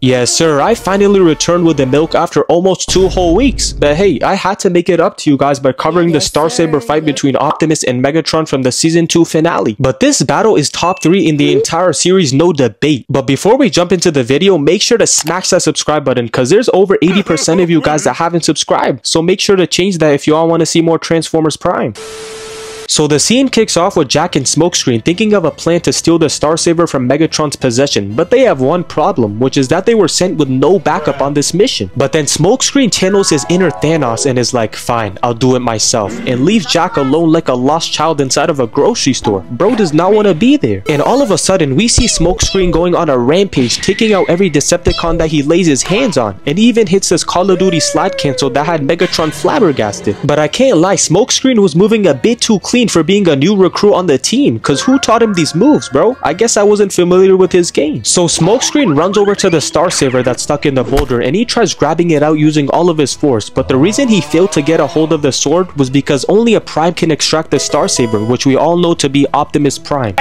Yes sir, I finally returned with the milk after almost 2 whole weeks. But hey, I had to make it up to you guys by covering the Star Saber fight between Optimus and Megatron from the season 2 finale. But this battle is top 3 in the entire series, no debate. But before we jump into the video, make sure to smash that subscribe button because there's over 80% of you guys that haven't subscribed. So make sure to change that if you all want to see more Transformers Prime. So the scene kicks off with Jak and Smokescreen thinking of a plan to steal the Star Saber from Megatron's possession, but they have one problem, which is that they were sent with no backup on this mission. But then Smokescreen channels his inner Thanos and is like, fine, I'll do it myself, and leaves Jak alone like a lost child inside of a grocery store. Bro does not want to be there. And all of a sudden, we see Smokescreen going on a rampage, taking out every Decepticon that he lays his hands on, and he even hits this Call of Duty slide cancel that had Megatron flabbergasted. But I can't lie, Smokescreen was moving a bit too clean for being a new recruit on the team, cause who taught him these moves, bro? I guess I wasn't familiar with his game. So Smokescreen runs over to the Star Saber that's stuck in the boulder and he tries grabbing it out using all of his force, but the reason he failed to get a hold of the sword was because only a Prime can extract the Star Saber, which we all know to be Optimus Prime.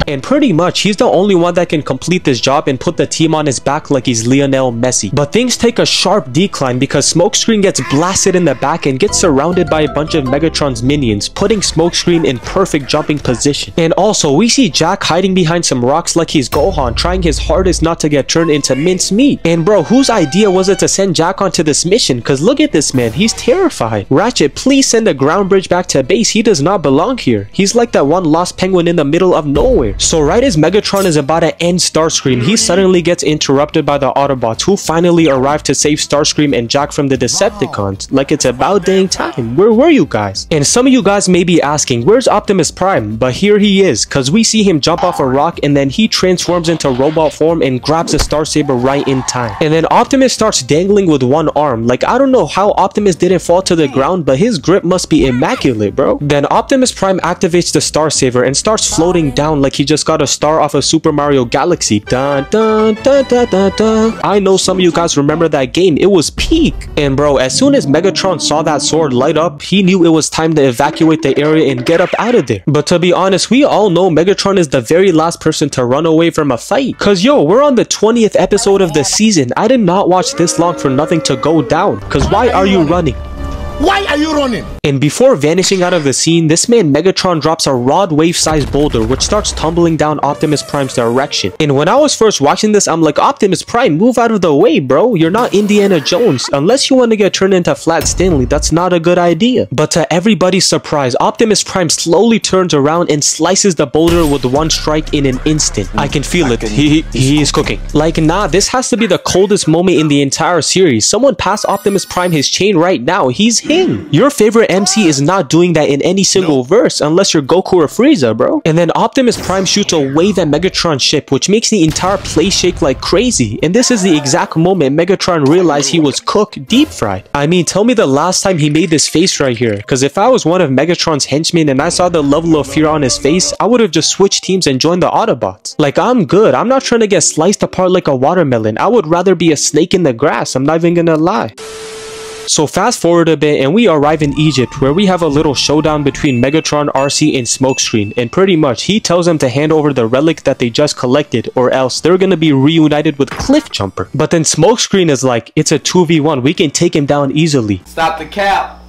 And pretty much, he's the only one that can complete this job and put the team on his back like he's Lionel Messi. But things take a sharp decline because Smokescreen gets blasted in the back and gets surrounded by a bunch of Megatron's minions, putting Smokescreen in perfect jumping position. And also, we see Jak hiding behind some rocks like he's Gohan, trying his hardest not to get turned into mincemeat. And bro, whose idea was it to send Jak onto this mission? Cause look at this man, he's terrified. Ratchet, please send the ground bridge back to base. He does not belong here. He's like that one lost penguin in the middle of nowhere. So right as Megatron is about to end Starscream, he suddenly gets interrupted by the Autobots, who finally arrive to save Starscream and Jak from the Decepticons. Like it's about dang time. Where were you guys? And some of you guys may be asking, where's Optimus Prime? But here he is, cause we see him jump off a rock and then he transforms into robot form and grabs the Star Saber right in time. And then Optimus starts dangling with one arm. Like I don't know how Optimus didn't fall to the ground, but his grip must be immaculate, bro. Then Optimus Prime activates the Star Saber and starts floating down like he just got a star off of Super Mario Galaxy. Dun, dun, dun, dun, dun, dun. I know some of you guys remember that game. It was peak. And bro, as soon as Megatron saw that sword light up, he knew it was time to evacuate the area and get up out of there. But to be honest, we all know Megatron is the very last person to run away from a fight. Cause yo, we're on the 20th episode of the season. I did not watch this long for nothing to go down. Cause why are you running? Why are you running? And before vanishing out of the scene, this man Megatron drops a rod wave-sized boulder which starts tumbling down Optimus Prime's direction. And when I was first watching this, I'm like, Optimus Prime, move out of the way, bro. You're not Indiana Jones. Unless you want to get turned into Flat Stanley, that's not a good idea. But to everybody's surprise, Optimus Prime slowly turns around and slices the boulder with one strike in an instant. I can feel it. He is cooking. Like, nah, this has to be the coldest moment in the entire series. Someone pass Optimus Prime his chain right now. He's him. Your favorite MC is not doing that in any single verse unless you're Goku or Frieza, bro. And then Optimus Prime shoots a wave at Megatron's ship, which makes the entire place shake like crazy. And this is the exact moment Megatron realized he was cooked deep fried. I mean, tell me the last time he made this face right here. Because if I was one of Megatron's henchmen and I saw the level of fear on his face, I would have just switched teams and joined the Autobots. Like, I'm good. I'm not trying to get sliced apart like a watermelon. I would rather be a snake in the grass. I'm not even gonna lie. So fast forward a bit and we arrive in Egypt, where we have a little showdown between Megatron, RC, and Smokescreen, and pretty much he tells them to hand over the relic that they just collected or else they're gonna be reunited with Cliffjumper. But then Smokescreen is like, it's a 2v1, we can take him down easily. Stop the cap.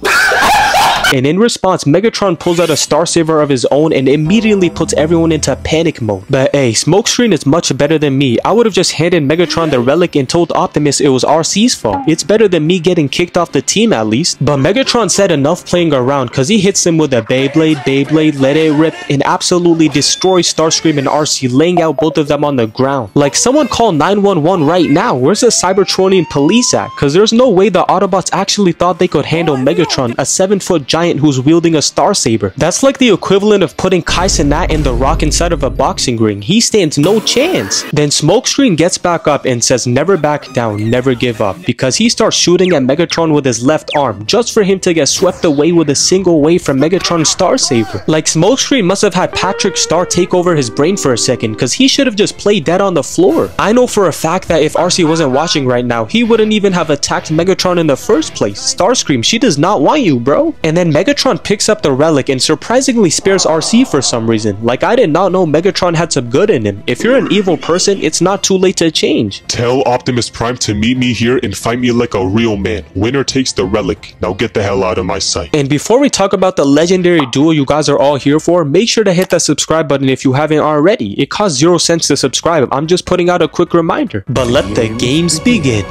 And in response, Megatron pulls out a Star Saber of his own and immediately puts everyone into panic mode. But hey, Smokescreen is much better than me. I would have just handed Megatron the relic and told Optimus it was RC's fault. It's better than me getting kicked off the team at least. But Megatron said enough playing around, cause he hits him with a Beyblade, let it rip, and absolutely destroys Starscream and RC, laying out both of them on the ground. Like, someone call 911 right now. Where's the Cybertronian police at? Cause there's no way the Autobots actually thought they could handle Megatron, a 7-foot giant who's wielding a Star Saber. That's like the equivalent of putting Kai Cenat and The Rock inside of a boxing ring. He stands no chance. Then Smokescreen gets back up and says never back down, never give up, because he starts shooting at Megatron with his left arm just for him to get swept away with a single wave from Megatron's Star Saber. Like, Smokescreen must have had Patrick Star take over his brain for a second, because he should have just played dead on the floor. I know for a fact that if RC wasn't watching right now, he wouldn't even have attacked Megatron in the first place. Starscream, she does not want you, bro. And then Megatron picks up the relic and surprisingly spares RC for some reason. Like, I did not know Megatron had some good in him. If you're an evil person, it's not too late to change. Tell Optimus Prime to meet me here and fight me like a real man. Winner takes the relic. Now get the hell out of my sight. And before we talk about the legendary duel you guys are all here for, make sure to hit that subscribe button if you haven't already. It costs 0 cents to subscribe. I'm just putting out a quick reminder. But let the games begin.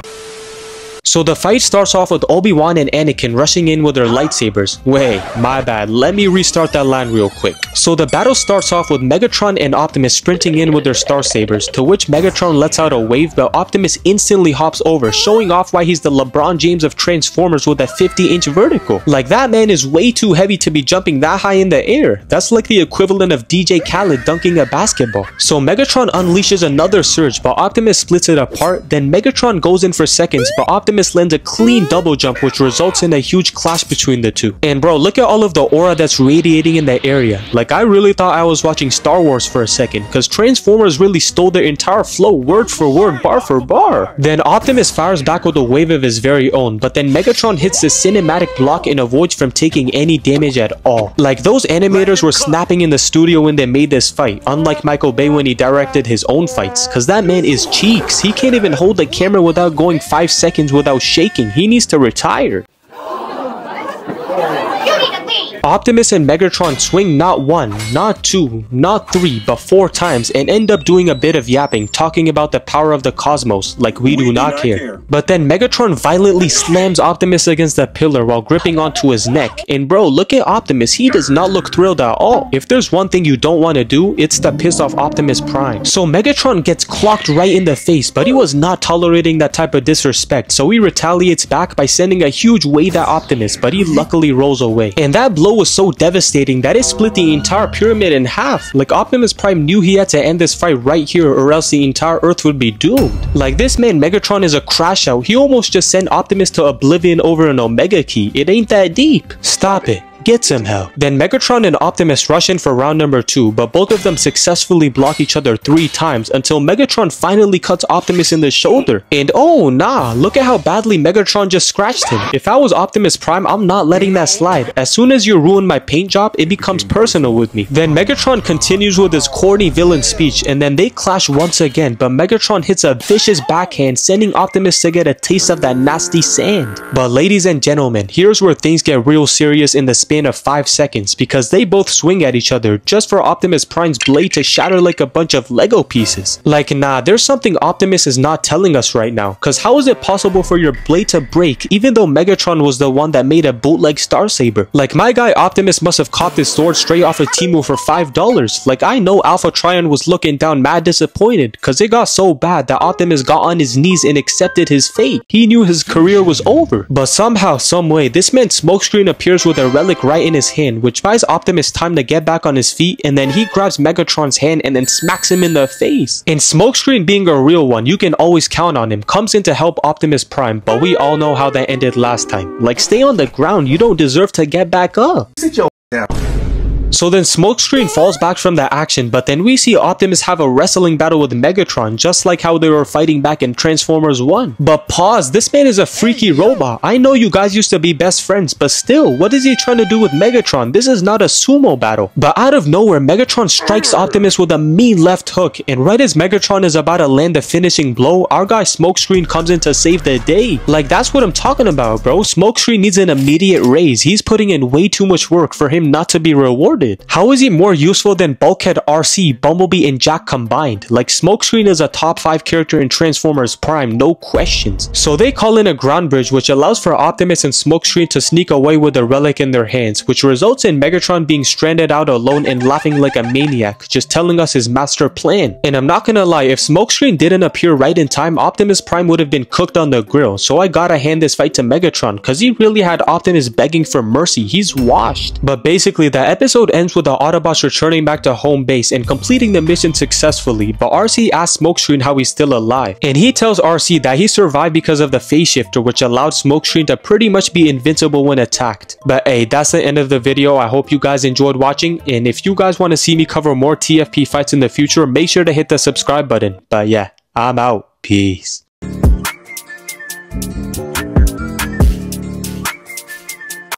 So the fight starts off with Obi-Wan and Anakin rushing in with their lightsabers. Wait, my bad. Let me restart that line real quick. So the battle starts off with Megatron and Optimus sprinting in with their Star Sabers, to which Megatron lets out a wave, but Optimus instantly hops over, showing off why he's the LeBron James of Transformers with a 50-inch vertical. Like, that man is way too heavy to be jumping that high in the air. That's like the equivalent of DJ Khaled dunking a basketball. So Megatron unleashes another surge, but Optimus splits it apart. Then Megatron goes in for seconds, but Optimus lands a clean double jump, which results in a huge clash between the two. And bro, look at all of the aura that's radiating in the area. Like, I really thought I was watching Star Wars for a second, because Transformers really stole their entire flow word for word, bar for bar. Then Optimus fires back with a wave of his very own, but then Megatron hits the cinematic block and avoids from taking any damage at all. Like, those animators were snapping in the studio when they made this fight, unlike Michael Bay when he directed his own fights, because that man is cheeks. He can't even hold the camera without going 5 seconds without shaking. He needs to retire. Optimus and Megatron swing not 1, not 2, not 3, but 4 times and end up doing a bit of yapping, talking about the power of the cosmos, like we do not care. But then Megatron violently slams Optimus against the pillar while gripping onto his neck. And bro, look at Optimus, he does not look thrilled at all. If there's one thing you don't want to do, it's to piss off Optimus Prime. So Megatron gets clocked right in the face, but he was not tolerating that type of disrespect, so he retaliates back by sending a huge wave at Optimus, but he luckily rolls away. And that blow was so devastating that it split the entire pyramid in half. Like, Optimus Prime knew he had to end this fight right here or else the entire Earth would be doomed. Like, this man Megatron is a crash out. He almost just sent Optimus to oblivion over an Omega key. It ain't that deep. Stop it. Get some help. Then Megatron and Optimus rush in for round number 2, but both of them successfully block each other 3 times until Megatron finally cuts Optimus in the shoulder. And oh nah, look at how badly Megatron just scratched him. If I was Optimus Prime, I'm not letting that slide. As soon as you ruin my paint job, it becomes personal with me. Then Megatron continues with his corny villain speech, and then they clash once again, but Megatron hits a vicious backhand, sending Optimus to get a taste of that nasty sand. But ladies and gentlemen, here's where things get real serious in the span of 5 seconds, because they both swing at each other just for Optimus Prime's blade to shatter like a bunch of Lego pieces. Like, nah, there's something Optimus is not telling us right now, cause how is it possible for your blade to break even though Megatron was the one that made a bootleg Star Saber? Like, my guy Optimus must have caught this sword straight off of Temu for $5. Like, I know Alpha Trion was looking down mad disappointed, cause it got so bad that Optimus got on his knees and accepted his fate. He knew his career was over. But somehow, someway, this man Smokescreen appears with a relic right in his hand, which buys Optimus time to get back on his feet, and then he grabs Megatron's hand and then smacks him in the face. And Smokescreen, being a real one, you can always count on him, comes in to help Optimus Prime, but we all know how that ended last time. Like, stay on the ground, you don't deserve to get back up. Sit your down. So then Smokescreen falls back from the action, but then we see Optimus have a wrestling battle with Megatron, just like how they were fighting back in Transformers 1. But pause, this man is a freaky robot. I know you guys used to be best friends, but still, what is he trying to do with Megatron? This is not a sumo battle. But out of nowhere, Megatron strikes Optimus with a mean left hook, and right as Megatron is about to land the finishing blow, our guy Smokescreen comes in to save the day. Like, that's what I'm talking about, bro. Smokescreen needs an immediate raise. He's putting in way too much work for him not to be rewarded. How is he more useful than Bulkhead, RC, Bumblebee, and Jack combined? Like, Smokescreen is a top 5 character in Transformers Prime, no questions. So they call in a ground bridge, which allows for Optimus and Smokescreen to sneak away with the relic in their hands, which results in Megatron being stranded out alone and laughing like a maniac, just telling us his master plan. And I'm not gonna lie, if Smokescreen didn't appear right in time, Optimus Prime would have been cooked on the grill. So I gotta hand this fight to Megatron, cause he really had Optimus begging for mercy. He's washed. But basically, the episode ends with the Autobots returning back to home base and completing the mission successfully, but RC asks Smokescreen how he's still alive, and he tells RC that he survived because of the phase shifter, which allowed Smokescreen to pretty much be invincible when attacked. But hey, that's the end of the video. I hope you guys enjoyed watching, and if you guys want to see me cover more TFP fights in the future, make sure to hit the subscribe button. But yeah, I'm out. Peace.